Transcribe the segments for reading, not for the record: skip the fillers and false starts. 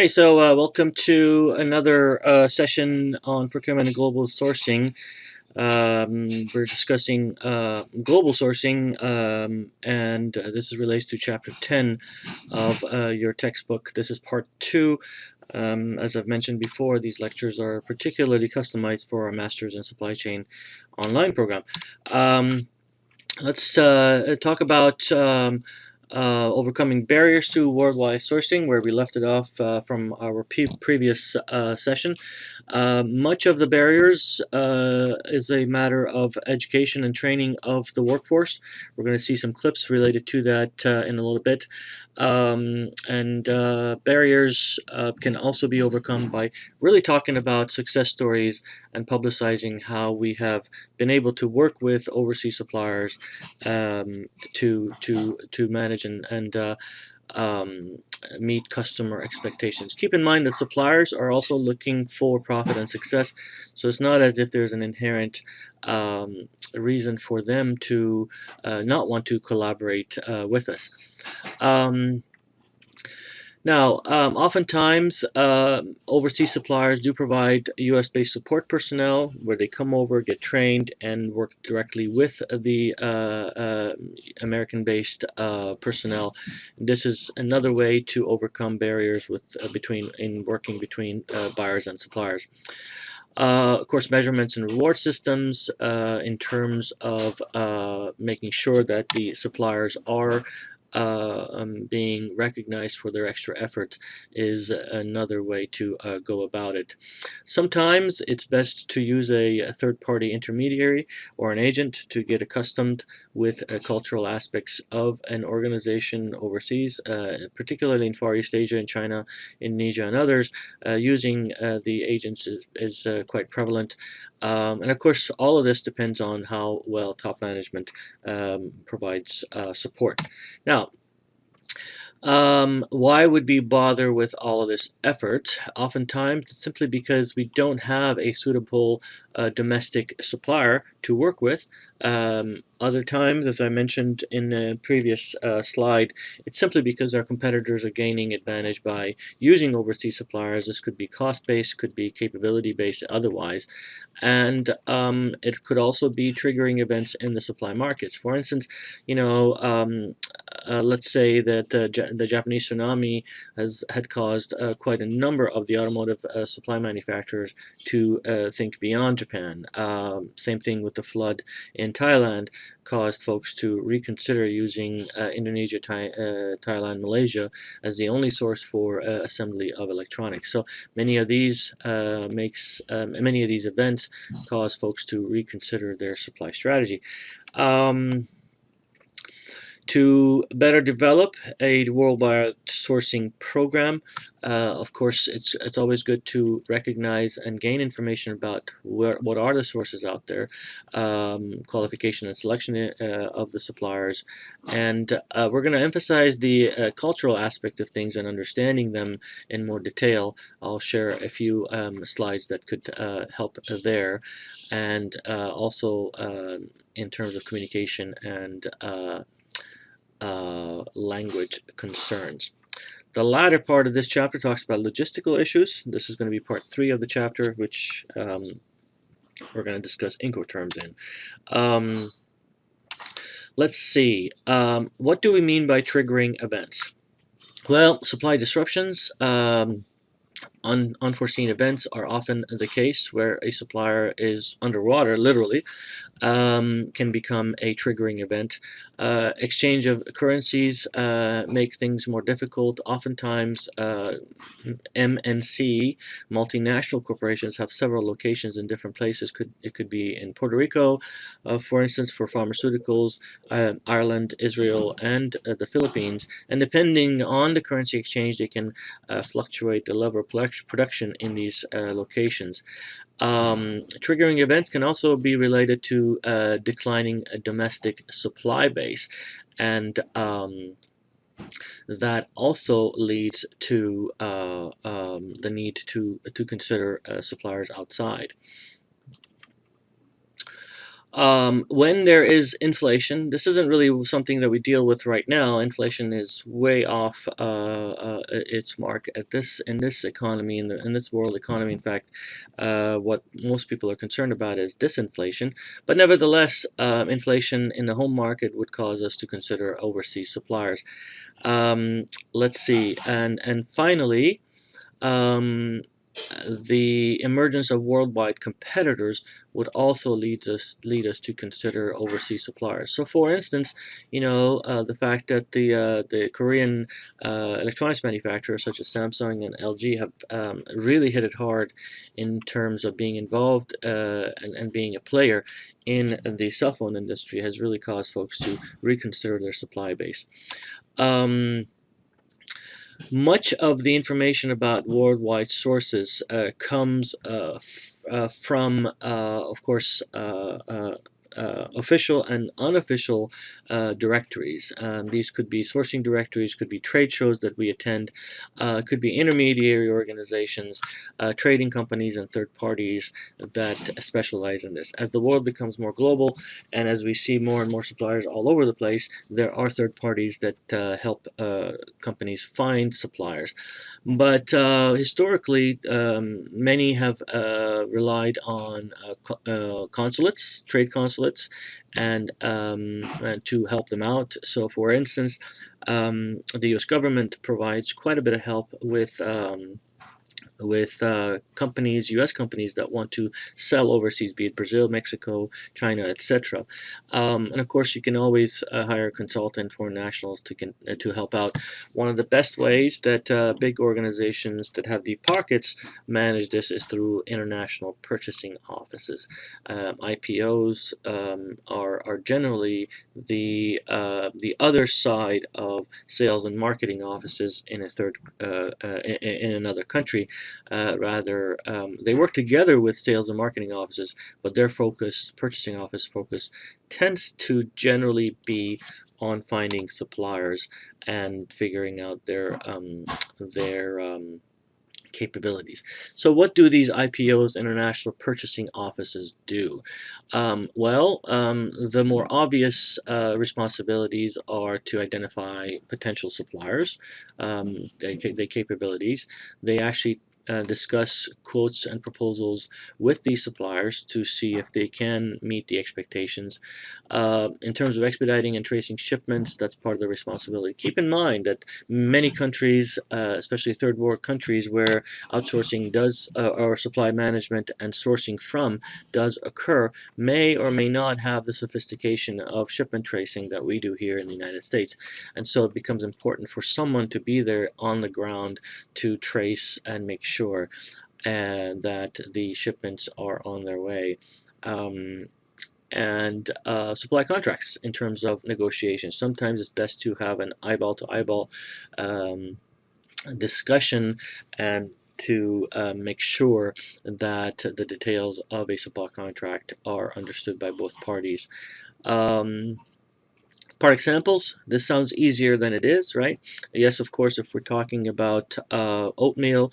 Okay, so welcome to another session on procurement and global sourcing. We're discussing global sourcing, and this is relates to chapter 10 of your textbook. This is part 2. As I've mentioned before, these lectures are particularly customized for our Masters in Supply Chain online program. Let's talk about overcoming barriers to worldwide sourcing, where we left it off from our previous session. Much of the barriers is a matter of education and training of the workforce. We're going to see some clips related to that in a little bit. And barriers can also be overcome by really talking about success stories and publicizing how we have been able to work with overseas suppliers to manage and um, meet customer expectations. Keep in mind that suppliers are also looking for profit and success, so it's not as if there's an inherent reason for them to not want to collaborate with us. Now, oftentimes, overseas suppliers do provide U.S.-based support personnel where they come over, get trained, and work directly with the American-based personnel. This is another way to overcome barriers with working between buyers and suppliers. Of course, measurements and reward systems in terms of making sure that the suppliers are being recognized for their extra effort is another way to go about it. Sometimes it's best to use a third-party intermediary or an agent to get accustomed with cultural aspects of an organization overseas, particularly in Far East Asia and China, Indonesia, and others. Using the agents is quite prevalent. And of course, all of this depends on how well top management provides support. Now, why would we bother with all of this effort? Oftentimes, it's simply because we don't have a suitable domestic supplier to work with. Other times, as I mentioned in a previous slide, it's simply because our competitors are gaining advantage by using overseas suppliers. This could be cost-based, could be capability-based, otherwise. And it could also be triggering events in the supply markets. For instance, let's say that the Japanese tsunami had caused quite a number of the automotive supply manufacturers to think beyond Japan. Same thing with the flood in Thailand caused folks to reconsider using Indonesia, Thailand, Malaysia as the only source for assembly of electronics. So many of these events cause folks to reconsider their supply strategy. To better develop a worldwide sourcing program, of course, it's always good to recognize and gain information about what are the sources out there, qualification and selection of the suppliers, and we're going to emphasize the cultural aspect of things and understanding them in more detail. I'll share a few slides that could help there, and also in terms of communication and language concerns. The latter part of this chapter talks about logistical issues. This is going to be part 3 of the chapter, which we're going to discuss Incoterms in. Let's see. What do we mean by triggering events? Well, supply disruptions. Unforeseen events are often the case where a supplier is underwater, literally, can become a triggering event. Exchange of currencies make things more difficult. Oftentimes, MNC, multinational corporations, have several locations in different places. It could be in Puerto Rico, for instance, for pharmaceuticals, Ireland, Israel, and the Philippines. And depending on the currency exchange, they can fluctuate the level of production in these locations. Triggering events can also be related to declining a domestic supply base, and that also leads to the need to consider suppliers outside. When there is inflation, this isn't really something that we deal with right now. Inflation is way off its mark at this in this economy, in this world economy. In fact, what most people are concerned about is disinflation. But nevertheless, inflation in the home market would cause us to consider overseas suppliers. Let's see, and finally. Um, the emergence of worldwide competitors would also lead us to consider overseas suppliers. So, for instance, the fact that the Korean electronics manufacturers such as Samsung and LG have really hit it hard in terms of being involved and being a player in the cell phone industry has really caused folks to reconsider their supply base. Um, Much of the information about worldwide sources comes from, of course, official and unofficial directories. These could be sourcing directories, could be trade shows that we attend, could be intermediary organizations, trading companies, and third parties that specialize in this. As the world becomes more global and as we see more and more suppliers all over the place, there are third parties that help companies find suppliers. But historically, many have relied on consulates, trade consulates, and to help them out. So, for instance, the U.S. government provides quite a bit of help with companies, U.S. companies that want to sell overseas, be it Brazil, Mexico, China, etc. And of course, you can always hire a consultant, foreign nationals to help out. One of the best ways that big organizations that have deep pockets manage this is through international purchasing offices. IPOs are generally the other side of sales and marketing offices in a third in another country. Rather, they work together with sales and marketing offices, but their focus, purchasing office focus, tends to generally be on finding suppliers and figuring out their capabilities. So, what do these IPOs, international purchasing offices, do? The more obvious responsibilities are to identify potential suppliers, their capabilities. They actually discuss quotes and proposals with these suppliers to see if they can meet the expectations. In terms of expediting and tracing shipments, that's part of the responsibility. Keep in mind that many countries, especially third world countries, where outsourcing does or supply management and sourcing from does occur, may or may not have the sophistication of shipment tracing that we do here in the United States. And so it becomes important for someone to be there on the ground to trace and make sure that the shipments are on their way. And supply contracts in terms of negotiations. Sometimes it's best to have an eyeball to eyeball discussion and to make sure that the details of a supply contract are understood by both parties. Um, Part examples, this sounds easier than it is, right? Yes, of course, if we're talking about oatmeal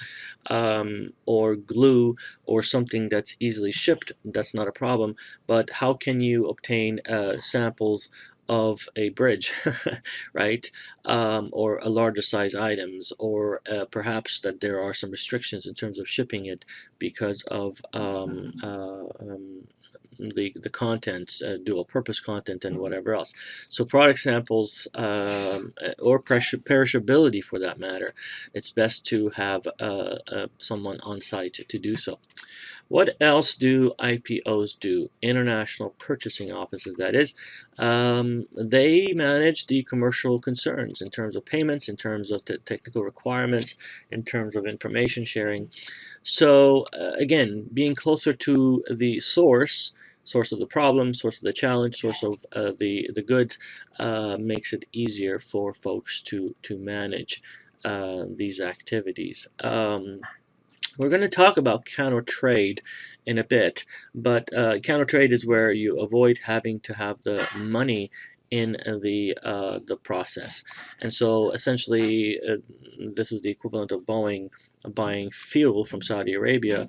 or glue or something that's easily shipped, that's not a problem. But how can you obtain samples of a bridge, right? Or a larger size items, or perhaps that there are some restrictions in terms of shipping it because of the contents, dual purpose content, and whatever else. So product samples or perishability for that matter, it's best to have someone on site to do so. What else do IPOs do? International purchasing offices, that is. They manage the commercial concerns in terms of payments, in terms of technical requirements, in terms of information sharing. So again, being closer to the source of the problem, source of the challenge, source of the goods, makes it easier for folks to manage these activities. We're going to talk about counter trade in a bit, but counter trade is where you avoid having to have the money in the process, and so essentially, this is the equivalent of Boeing buying fuel from Saudi Arabia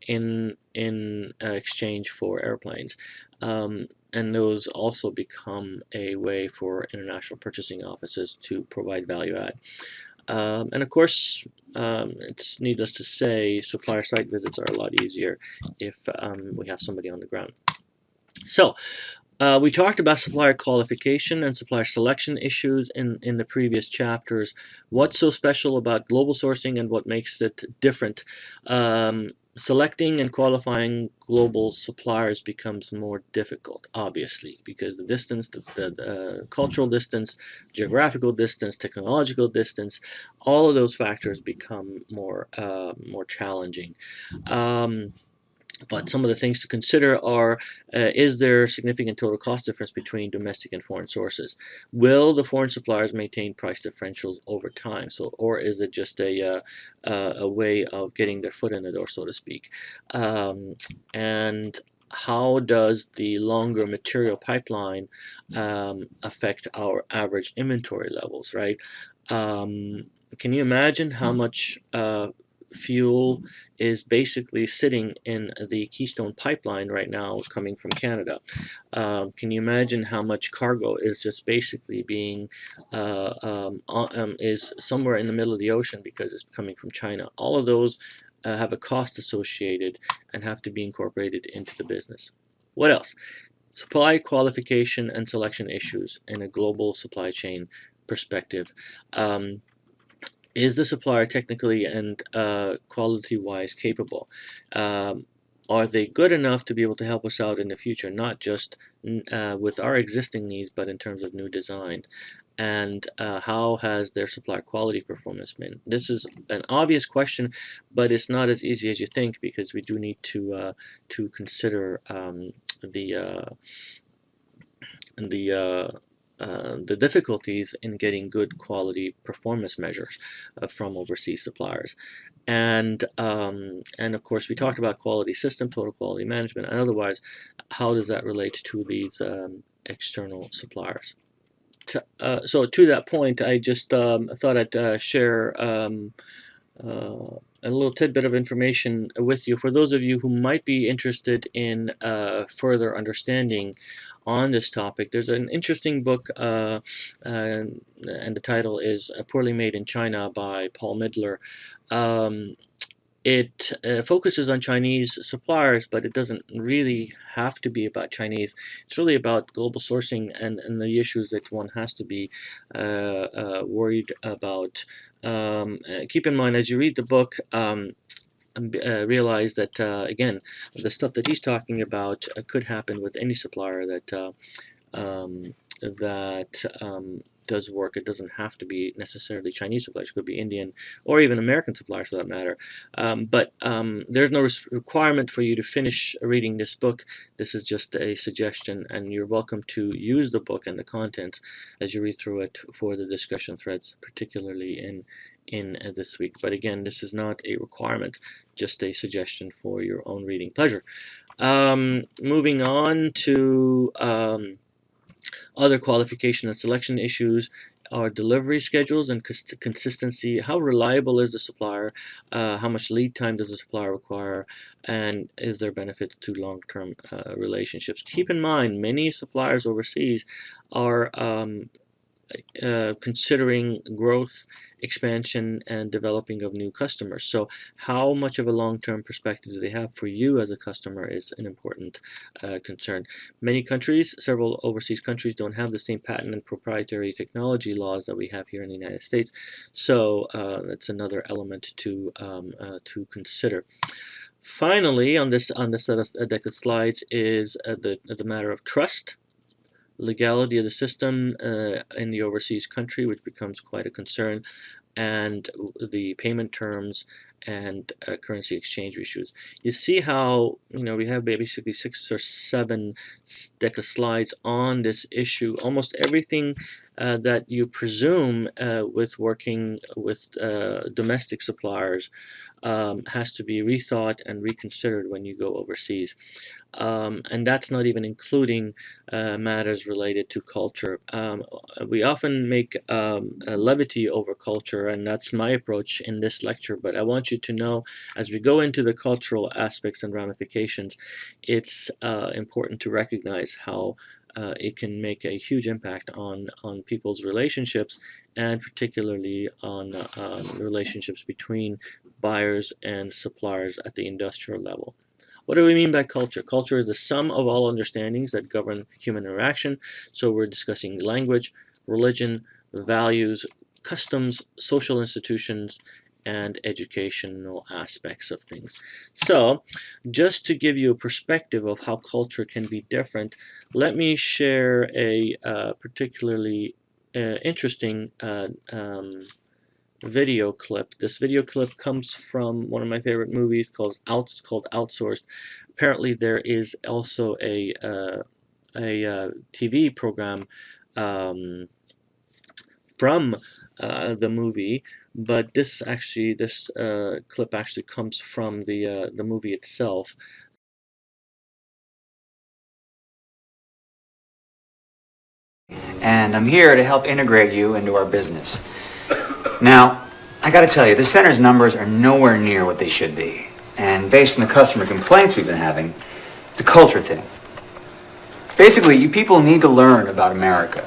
in exchange for airplanes. and those also become a way for international purchasing offices to provide value add. And of course, it's needless to say, supplier site visits are a lot easier if we have somebody on the ground. So we talked about supplier qualification and supplier selection issues in the previous chapters. What's so special about global sourcing and what makes it different? Selecting and qualifying global suppliers becomes more difficult, obviously, because the distance, the cultural distance, geographical distance, technological distance, all of those factors become more challenging. But some of the things to consider are, is there significant total cost difference between domestic and foreign sources? Will the foreign suppliers maintain price differentials over time? So, or is it just a way of getting their foot in the door, so to speak? And how does the longer material pipeline affect our average inventory levels, right? Can you imagine how much fuel is basically sitting in the Keystone pipeline right now coming from Canada? Can you imagine how much cargo is just basically being is somewhere in the middle of the ocean because it's coming from China? All of those have a cost associated and have to be incorporated into the business. What else? Supply qualification and selection issues in a global supply chain perspective. Is the supplier technically and quality-wise capable? Are they good enough to be able to help us out in the future, not just with our existing needs, but in terms of new designs? And how has their supplier quality performance been? This is an obvious question, but it's not as easy as you think, because we do need to consider the the the difficulties in getting good quality performance measures from overseas suppliers. And of course, we talked about quality system, total quality management, and otherwise, how does that relate to these external suppliers? So to that point, I just thought I'd share a little tidbit of information with you for those of you who might be interested in further understanding on this topic. There's an interesting book, and the title is Poorly Made in China by Paul Midler. It focuses on Chinese suppliers, but it doesn't really have to be about Chinese. It's really about global sourcing and the issues that one has to be worried about. Keep in mind, as you read the book, realize that, again, the stuff that he's talking about could happen with any supplier that does work. It doesn't have to be necessarily Chinese suppliers. It could be Indian or even American suppliers for that matter. But there's no requirement for you to finish reading this book. This is just a suggestion, and you're welcome to use the book and the contents as you read through it for the discussion threads, particularly in this week. But again, this is not a requirement, just a suggestion for your own reading pleasure. Moving on to other qualification and selection issues are delivery schedules and consistency. How reliable is the supplier? How much lead time does the supplier require? And is there benefit to long-term relationships? Keep in mind, many suppliers overseas are considering growth, expansion, and developing of new customers. So how much of a long-term perspective do they have for you as a customer is an important concern. Many countries, several overseas countries, don't have the same patent and proprietary technology laws that we have here in the United States. So that's another element to consider. Finally, on this deck of slides is the matter of trust, legality of the system in the overseas country, which becomes quite a concern, and the payment terms and currency exchange issues. You see how, we have basically 6 or 7 deck of slides on this issue. Almost everything that you presume with working with domestic suppliers has to be rethought and reconsidered when you go overseas. And that's not even including matters related to culture. We often make a levity over culture, and that's my approach in this lecture, but I want you want you to know, as we go into the cultural aspects and ramifications, it's important to recognize how it can make a huge impact on people's relationships, and particularly on relationships between buyers and suppliers at the industrial level. What do we mean by culture? Culture is the sum of all understandings that govern human interaction. So we're discussing language, religion, values, customs, social institutions, and educational aspects of things. So, just to give you a perspective of how culture can be different, let me share a particularly interesting video clip. This video clip comes from one of my favorite movies called Outsourced. Apparently, there is also a TV program um, from the movie, but this clip actually comes from the movie itself. And I'm here to help integrate you into our business. Now, I gotta tell you, the center's numbers are nowhere near what they should be. And based on the customer complaints we've been having, it's a culture thing. Basically, you people need to learn about America.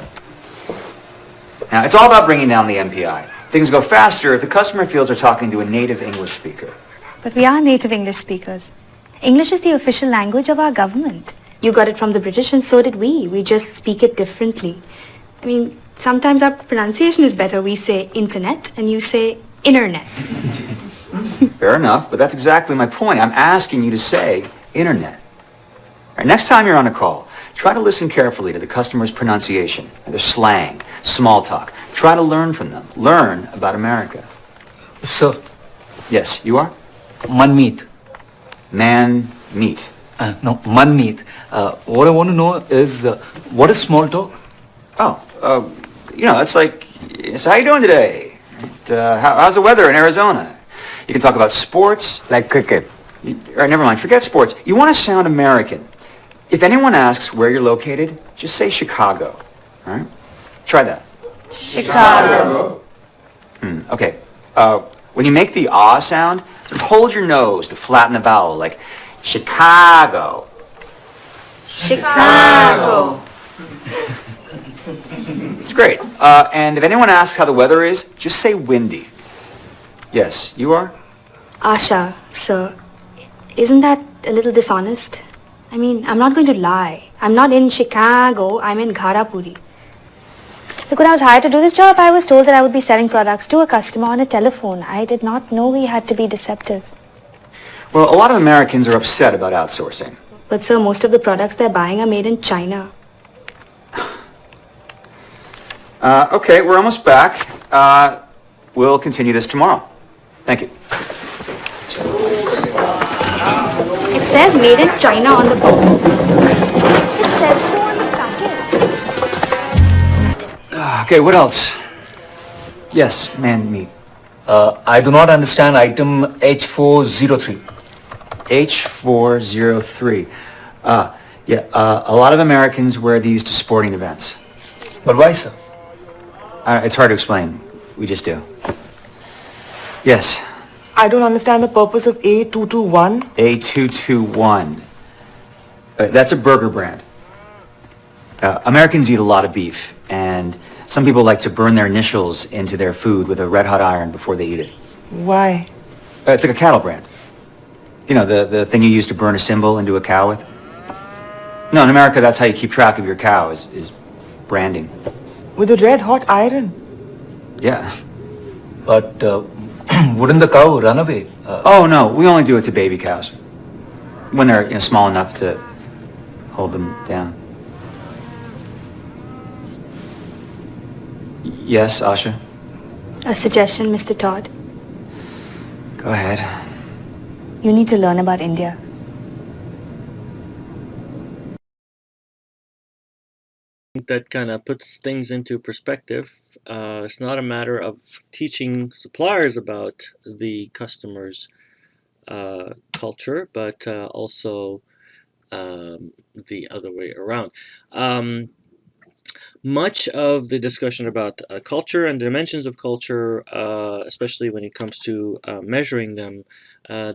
Now, it's all about bringing down the MPI. Things go faster if the customer feels they're talking to a native English speaker. But we are native English speakers. English is the official language of our government. You got it from the British and so did we. We just speak it differently. I mean, sometimes our pronunciation is better. We say internet and you say internet. Fair enough, but that's exactly my point. I'm asking you to say internet. All right, next time you're on a call, try to listen carefully to the customer's pronunciation, their slang, small talk. Try to learn from them. Learn about America. Sir, Yes, you are? Manmeet. Man, meat. No, Manmeet. What I want to know is, what is small talk? Oh, it's like, so how you doing today? How's the weather in Arizona? You can talk about sports. Like cricket. All right, never mind. Forget sports. You want to sound American. If anyone asks where you're located, just say Chicago. All right? Try that. Chicago. Okay. When you make the ah sound, sort of hold your nose to flatten the vowel, like Chicago. Chicago. It's great. And if anyone asks how the weather is, just say windy. Yes, you are? Asha, sir, isn't that a little dishonest? I mean, I'm not going to lie. I'm not in Chicago. I'm in Gharapuri. Look, when I was hired to do this job, I was told that I would be selling products to a customer on a telephone. I did not know we had to be deceptive. Well, a lot of Americans are upset about outsourcing. But sir, most of the products they're buying are made in China. Okay, we're almost back. We'll continue this tomorrow. Thank you. It says made in China on the box. It says so on the packet. Okay, what else? Yes, man, meat. I do not understand item H403. H403. A lot of Americans wear these to sporting events. But why, sir? It's hard to explain. We just do. Yes, I don't understand the purpose of A221. A221. That's a burger brand. Americans eat a lot of beef, and some people like to burn their initials into their food with a red-hot iron before they eat it. Why? It's like a cattle brand. You know, the thing you use to burn a symbol into a cow with? No, in America, that's how you keep track of your cow, is branding. With a red hot iron. Yeah. But wouldn't the cow run away? Oh, no, we only do it to baby cows. When they're small enough to hold them down. Yes, Asha? A suggestion, Mr. Todd. Go ahead. You need to learn about India. That kind of puts things into perspective. It's not a matter of teaching suppliers about the customer's culture, but also the other way around. Much of the discussion about culture and dimensions of culture, especially when it comes to measuring them,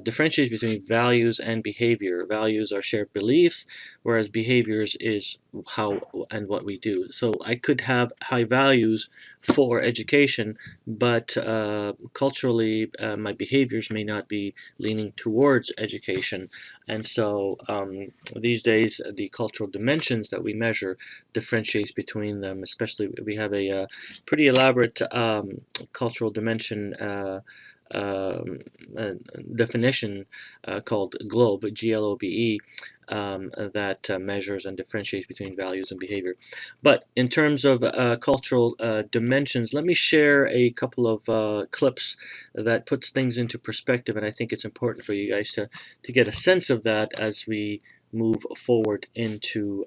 differentiates between values and behavior. Values are shared beliefs, whereas behaviors is how and what we do. So I could have high values for education, but culturally, my behaviors may not be leaning towards education. And so these days, the cultural dimensions that we measure differentiates between them. Especially, we have a pretty elaborate cultural dimension um, uh, definition called GLOBE, Globe, that measures and differentiates between values and behavior. But in terms of cultural dimensions, let me share a couple of clips that puts things into perspective, and I think it's important for you guys to get a sense of that as we move forward into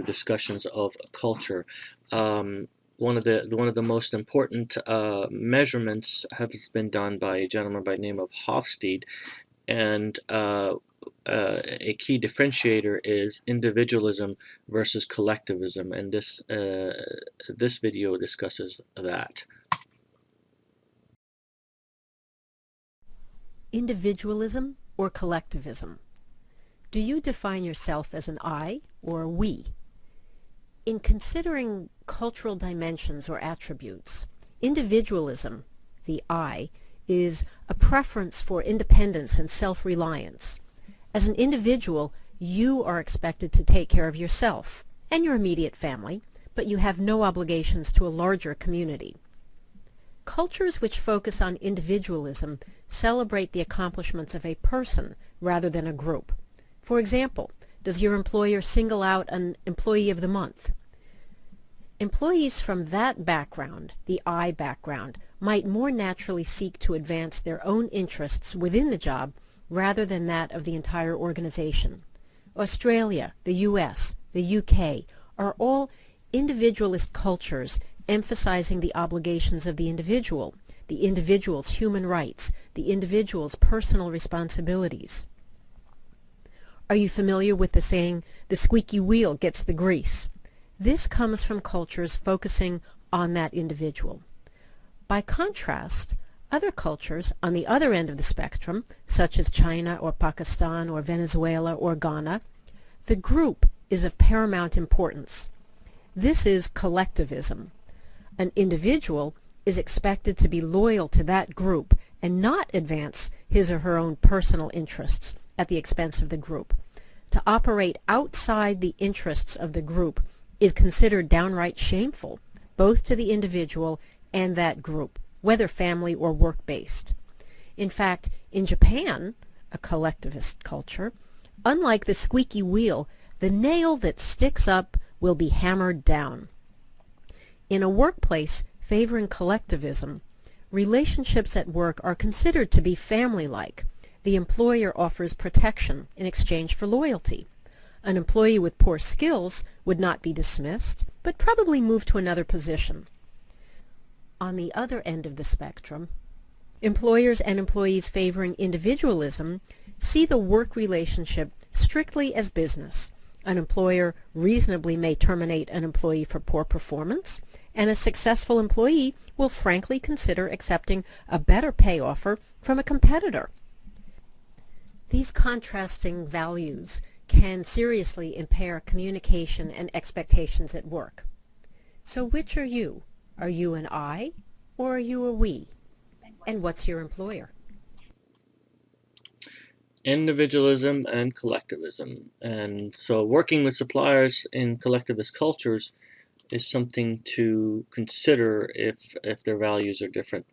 discussions of culture. One of the most important measurements has been done by a gentleman by the name of Hofstede, and a key differentiator is individualism versus collectivism, and this video discusses that. Individualism or collectivism? Do you define yourself as an I or a we? In considering cultural dimensions or attributes, individualism, the I, is a preference for independence and self-reliance. As an individual, you are expected to take care of yourself and your immediate family, but you have no obligations to a larger community. Cultures which focus on individualism celebrate the accomplishments of a person rather than a group. For example, does your employer single out an employee of the month? Employees from that background, the I background, might more naturally seek to advance their own interests within the job rather than that of the entire organization. Australia, the US, the UK are all individualist cultures emphasizing the obligations of the individual's human rights, the individual's personal responsibilities. Are you familiar with the saying, the squeaky wheel gets the grease? This comes from cultures focusing on that individual. By contrast, other cultures on the other end of the spectrum, such as China or Pakistan or Venezuela or Ghana, the group is of paramount importance. This is collectivism. An individual is expected to be loyal to that group and not advance his or her own personal interests at the expense of the group. To operate outside the interests of the group is considered downright shameful, both to the individual and that group, whether family or work-based. In fact, in Japan, a collectivist culture, unlike the squeaky wheel, the nail that sticks up will be hammered down. In a workplace favoring collectivism, relationships at work are considered to be family-like. The employer offers protection in exchange for loyalty. An employee with poor skills would not be dismissed, but probably moved to another position. On the other end of the spectrum, employers and employees favoring individualism see the work relationship strictly as business. An employer reasonably may terminate an employee for poor performance, and a successful employee will frankly consider accepting a better pay offer from a competitor. These contrasting values can seriously impair communication and expectations at work. So which are you? Are you an I or are you a we? And what's your employer? Individualism and collectivism. And so working with suppliers in collectivist cultures is something to consider if their values are different.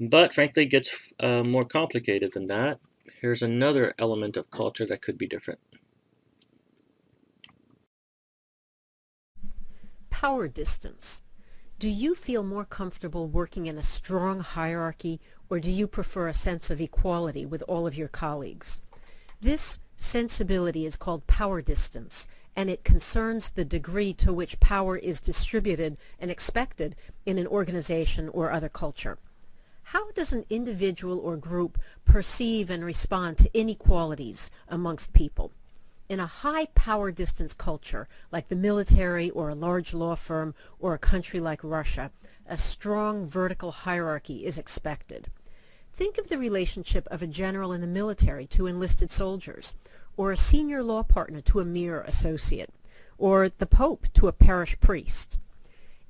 But frankly, it gets more complicated than that. Here's another element of culture that could be different. Power distance. Do you feel more comfortable working in a strong hierarchy, or do you prefer a sense of equality with all of your colleagues? This sensibility is called power distance, and it concerns the degree to which power is distributed and expected in an organization or other culture. How does an individual or group perceive and respond to inequalities amongst people? In a high power distance culture like the military or a large law firm or a country like Russia, a strong vertical hierarchy is expected. Think of the relationship of a general in the military to enlisted soldiers, or a senior law partner to a mere associate, or the Pope to a parish priest.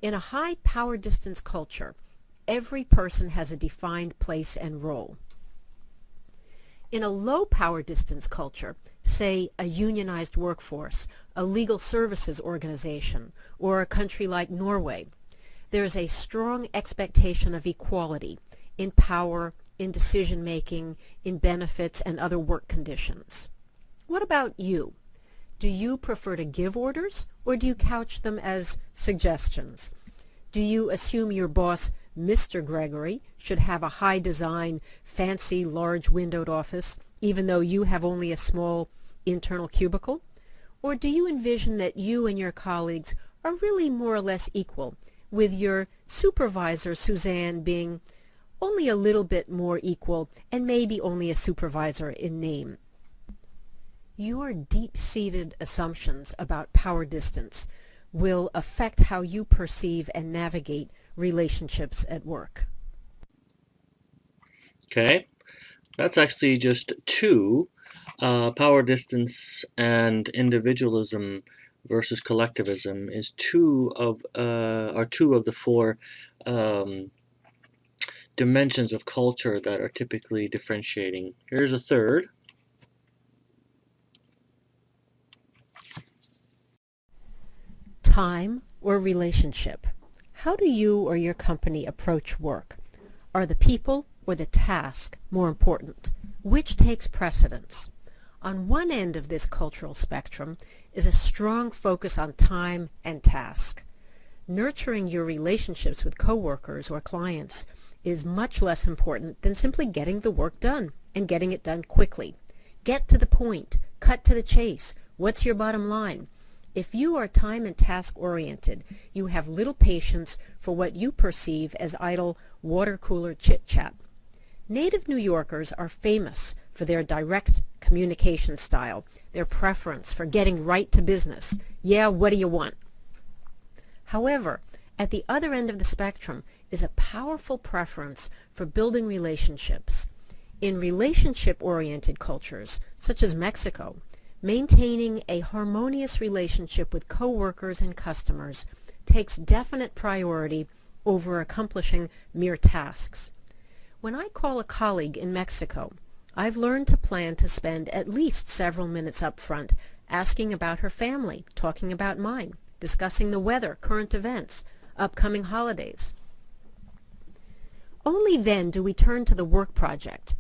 In a high power distance culture, every person has a defined place and role. In a low power distance culture, say a unionized workforce, a legal services organization, or a country like Norway, there is a strong expectation of equality in power, in decision making, in benefits, and other work conditions. What about you? Do you prefer to give orders, or do you couch them as suggestions? Do you assume your boss, Mr. Gregory, should have a high design, fancy, large windowed office, even though you have only a small internal cubicle? Or do you envision that you and your colleagues are really more or less equal, with your supervisor, Suzanne, being only a little bit more equal and maybe only a supervisor in name? Your deep-seated assumptions about power distance will affect how you perceive and navigate relationships at work. Okay, that's actually just two. Power distance and individualism versus collectivism is two of the four dimensions of culture that are typically differentiating. Here's a third. Time or relationship? How do you or your company approach work? Are the people or the task more important? Which takes precedence? On one end of this cultural spectrum is a strong focus on time and task. Nurturing your relationships with coworkers or clients is much less important than simply getting the work done and getting it done quickly. Get to the point. Cut to the chase. What's your bottom line? If you are time and task oriented, you have little patience for what you perceive as idle water cooler chit-chat. Native New Yorkers are famous for their direct communication style, their preference for getting right to business. Yeah, what do you want? However, at the other end of the spectrum is a powerful preference for building relationships. In relationship-oriented cultures, such as Mexico, maintaining a harmonious relationship with coworkers and customers takes definite priority over accomplishing mere tasks. When I call a colleague in Mexico, I've learned to plan to spend at least several minutes up front asking about her family, talking about mine, discussing the weather, current events, upcoming holidays. Only then do we turn to the work project.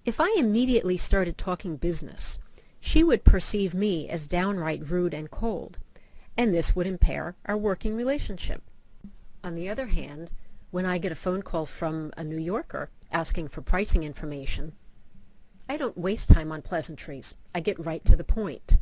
If I immediately started talking business, she would perceive me as downright rude and cold, and this would impair our working relationship. On the other hand, when I get a phone call from a New Yorker asking for pricing information, I don't waste time on pleasantries. I get right to the point.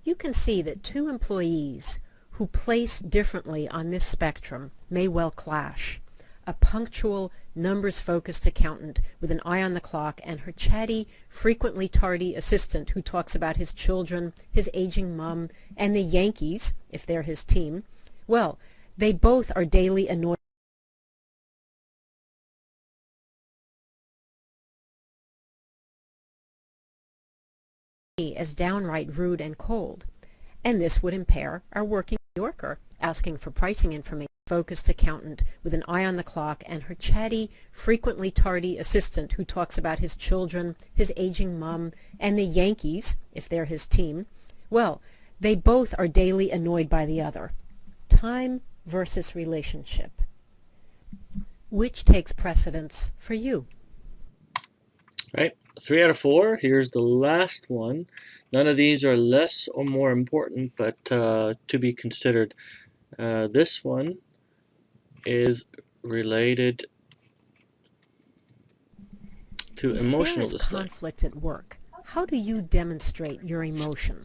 You can see that two employees who place differently on this spectrum may well clash. A punctual, numbers-focused accountant with an eye on the clock and her chatty, frequently tardy assistant who talks about his children, his aging mom, and the Yankees, if they're his team, well, they both are daily annoyed as downright rude and cold, and this would impair our working New Yorker asking for pricing information. Focused accountant with an eye on the clock and her chatty, frequently tardy assistant who talks about his children, his aging mom, and the Yankees, if they're his team, well, they both are daily annoyed by the other. Time versus relationship. Which takes precedence for you? Right, 3 out of 4. Here's the last one. None of these are less or more important, but to be considered. This one is related to emotional If there is display. conflict at work, how do you demonstrate your emotion?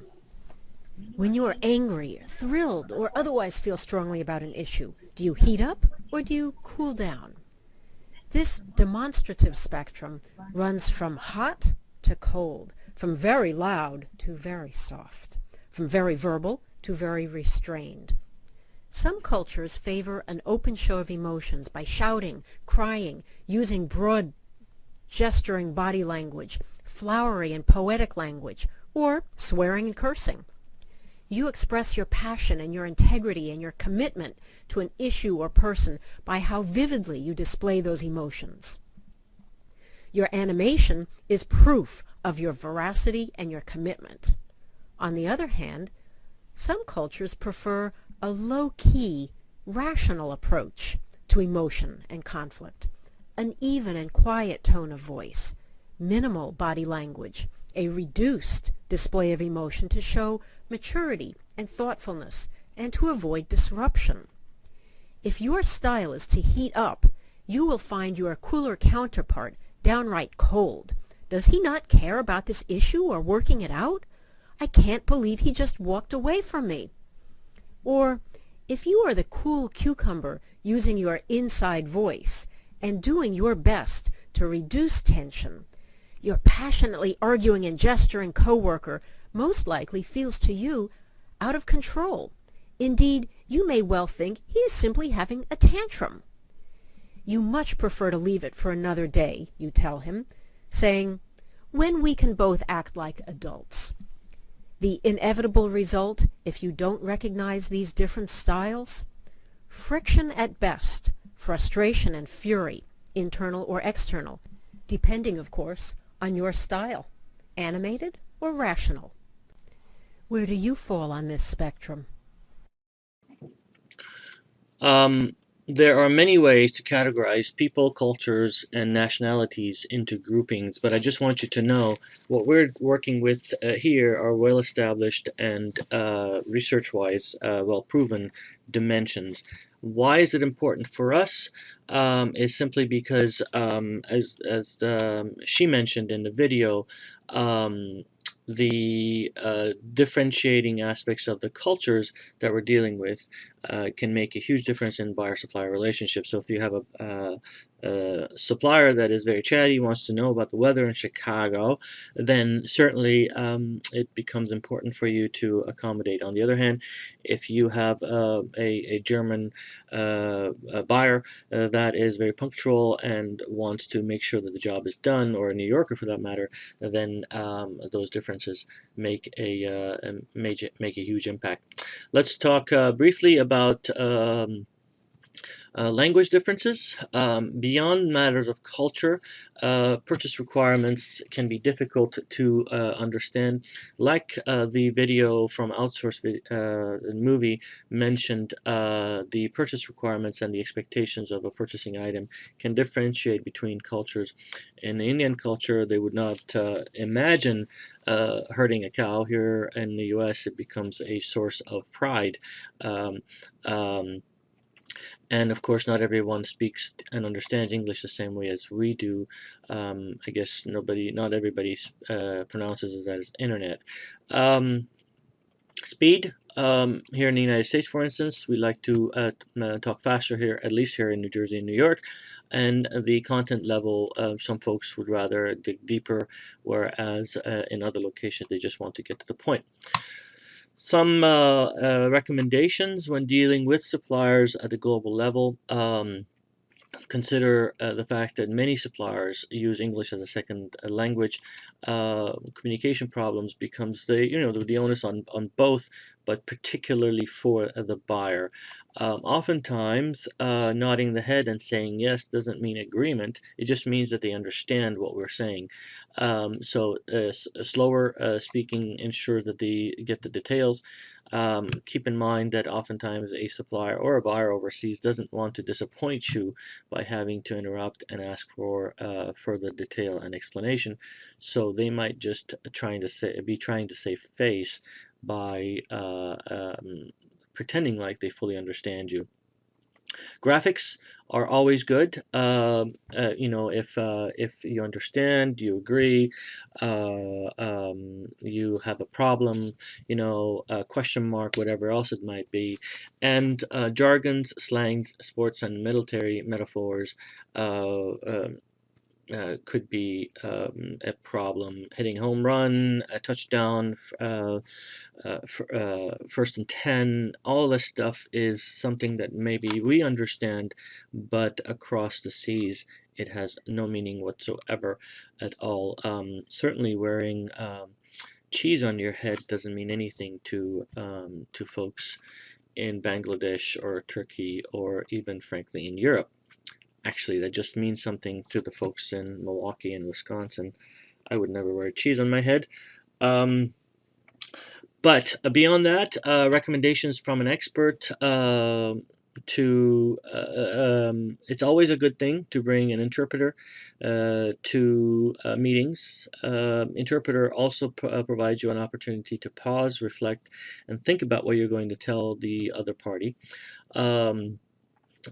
When you are angry, thrilled, or otherwise feel strongly about an issue, do you heat up or do you cool down? This demonstrative spectrum runs from hot to cold, from very loud to very soft, from very verbal to very restrained. Some cultures favor an open show of emotions by shouting, crying, using broad gesturing body language, flowery and poetic language, or swearing and cursing. You express your passion and your integrity and your commitment to an issue or person by how vividly you display those emotions. Your animation is proof of your veracity and your commitment. On the other hand, some cultures prefer a low-key, rational approach to emotion and conflict, an even and quiet tone of voice, minimal body language, a reduced display of emotion to show maturity and thoughtfulness and to avoid disruption. If your style is to heat up, you will find your cooler counterpart downright cold. Does he not care about this issue or working it out? I can't believe he just walked away from me. Or, if you are the cool cucumber using your inside voice and doing your best to reduce tension, your passionately arguing and gesturing coworker most likely feels to you out of control. Indeed, you may well think he is simply having a tantrum. You much prefer to leave it for another day, you tell him, saying, when we can both act like adults. The inevitable result, if you don't recognize these different styles? Friction at best, frustration and fury, internal or external, depending, of course, on your style, animated or rational. Where do you fall on this spectrum? There are many ways to categorize people, cultures, and nationalities into groupings, but I just want you to know what we're working with here are well-established and research-wise well-proven dimensions. Why is it important for us? Is simply because, as she mentioned in the video, the differentiating aspects of the cultures that we're dealing with can make a huge difference in buyer-supplier relationships. So if you have a supplier that is very chatty, wants to know about the weather in Chicago, then certainly it becomes important for you to accommodate. On the other hand, if you have a German buyer that is very punctual and wants to make sure that the job is done, or a New Yorker for that matter, then those differences make a huge impact. Let's talk briefly about language differences. Beyond matters of culture, purchase requirements can be difficult to understand. Like the video from Outsource movie mentioned, the purchase requirements and the expectations of a purchasing item can differentiate between cultures. In the Indian culture, they would not imagine herding a cow. Here in the US, it becomes a source of pride. And of course, not everyone speaks and understands English the same way as we do. I guess not everybody pronounces it as internet. Speed. Here in the United States, for instance, we like to talk faster here, at least here in New Jersey and New York. And the content level, some folks would rather dig deeper, whereas in other locations, they just want to get to the point. Some recommendations when dealing with suppliers at a global level. Consider the fact that many suppliers use English as a second language. Communication problems becomes the onus on both, but particularly for the buyer. Oftentimes, nodding the head and saying yes doesn't mean agreement. It just means that they understand what we're saying. So slower speaking ensures that they get the details. Keep in mind that oftentimes a supplier or a buyer overseas doesn't want to disappoint you by having to interrupt and ask for further detail and explanation. So they might just be trying to save face by pretending like they fully understand you. Graphics are always good. If you understand, you agree, you have a problem, a question mark, whatever else it might be, and jargons, slangs, sports, and military metaphors could be a problem. Hitting home run, a touchdown, first and 10, all this stuff is something that maybe we understand, but across the seas it has no meaning whatsoever at all. Certainly wearing cheese on your head doesn't mean anything to folks in Bangladesh or Turkey or even frankly in Europe. Actually, that just means something to the folks in Milwaukee and Wisconsin. I would never wear cheese on my head. But beyond that, recommendations from an expert it's always a good thing to bring an interpreter to meetings. Interpreter also provides you an opportunity to pause, reflect, and think about what you're going to tell the other party.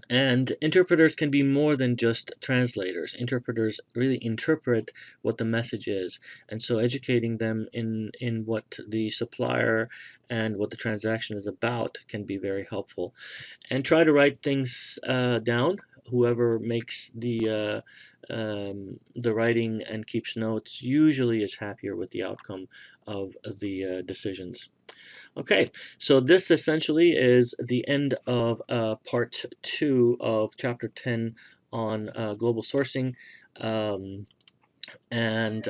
And interpreters can be more than just translators. Interpreters really interpret what the message is. And so educating them in what the supplier and what the transaction is about can be very helpful. And try to write things down. Whoever makes the writing and keeps notes usually is happier with the outcome of the decisions. Okay, so this essentially is the end of part 2 of chapter 10 on global sourcing. And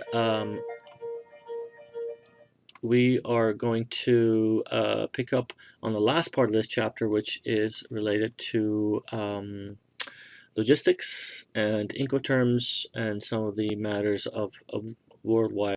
we are going to pick up on the last part of this chapter, which is related to logistics and Incoterms and some of the matters of worldwide